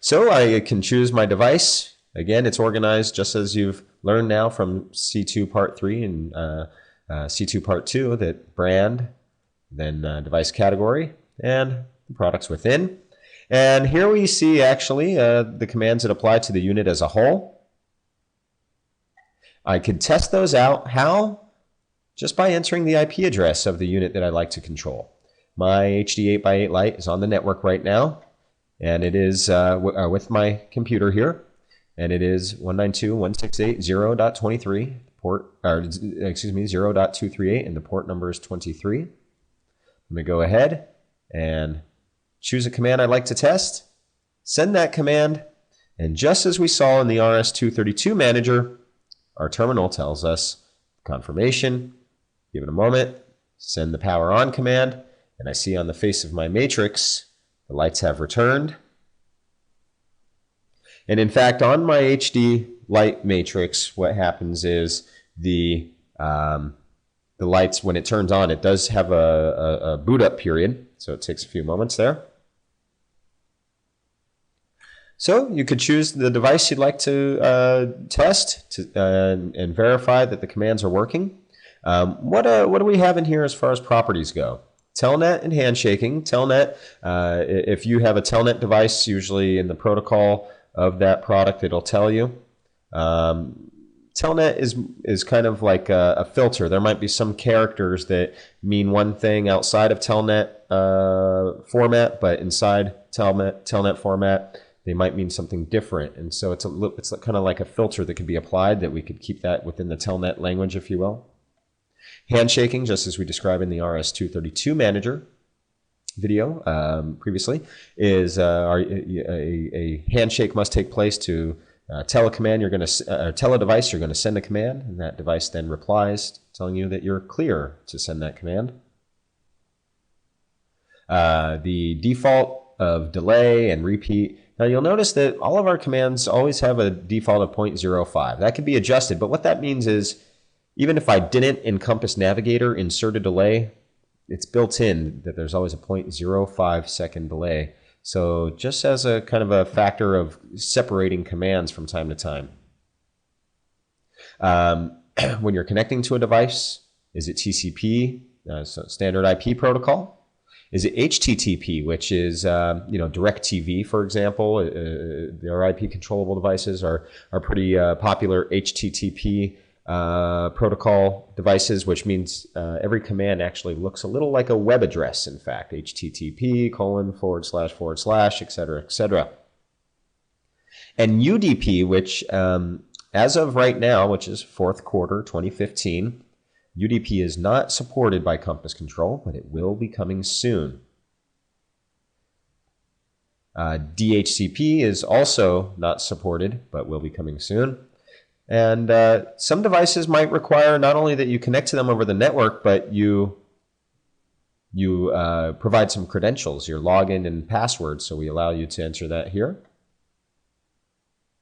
So I can choose my device. Again, it's organized just as you've learned now from C2 Part 3 and C2 Part 2, that brand, then device category, and the products within. And here we see actually the commands that apply to the unit as a whole. I could test those out. How? Just by entering the IP address of the unit that I'd like to control. My HD 8x8 light is on the network right now, and it is with my computer here, and it is 192.168.0.23 port, or excuse me, 0.238, and the port number is 23. Let me go ahead and choose a command I'd like to test, send that command, and just as we saw in the RS-232 manager, our terminal tells us confirmation. Give it a moment, send the power on command, and I see on the face of my matrix the lights have returned. And in fact, on my HD light matrix, what happens is the lights, when it turns on, it does have a boot up period, so it takes a few moments there. So you could choose the device you'd like to test and verify that the commands are working. What do we have in here as far as properties go? Telnet and handshaking. Telnet, if you have a Telnet device, usually in the protocol of that product, it'll tell you. Telnet is kind of like a filter. There might be some characters that mean one thing outside of Telnet format, but inside Telnet format, they might mean something different. And so it's kind of like a filter that could be applied, that we could keep that within the Telnet language, if you will. Handshaking, just as we described in the RS-232 manager video previously, is a handshake must take place to tell a command you're going to tell a device you're going to send a command, and that device then replies telling you that you're clear to send that command. The default of delay and repeat. Now you'll notice that all of our commands always have a default of 0.05. That can be adjusted, but what that means is even if I didn't in Compass Navigator insert a delay, it's built in that there's always a 0.05 second delay. So just as a kind of a factor of separating commands from time to time. When you're connecting to a device, is it TCP, so standard IP protocol? Is it HTTP, which is DirecTV, for example? Their IP controllable devices are pretty popular HTTP protocol devices, which means every command actually looks a little like a web address, in fact, http://, etc., etc. And UDP, which as of right now, which is fourth quarter 2015, UDP is not supported by Compass Control, but it will be coming soon. DHCP is also not supported, but will be coming soon. And some devices might require not only that you connect to them over the network, but you provide some credentials, your login and password. So we allow you to enter that here.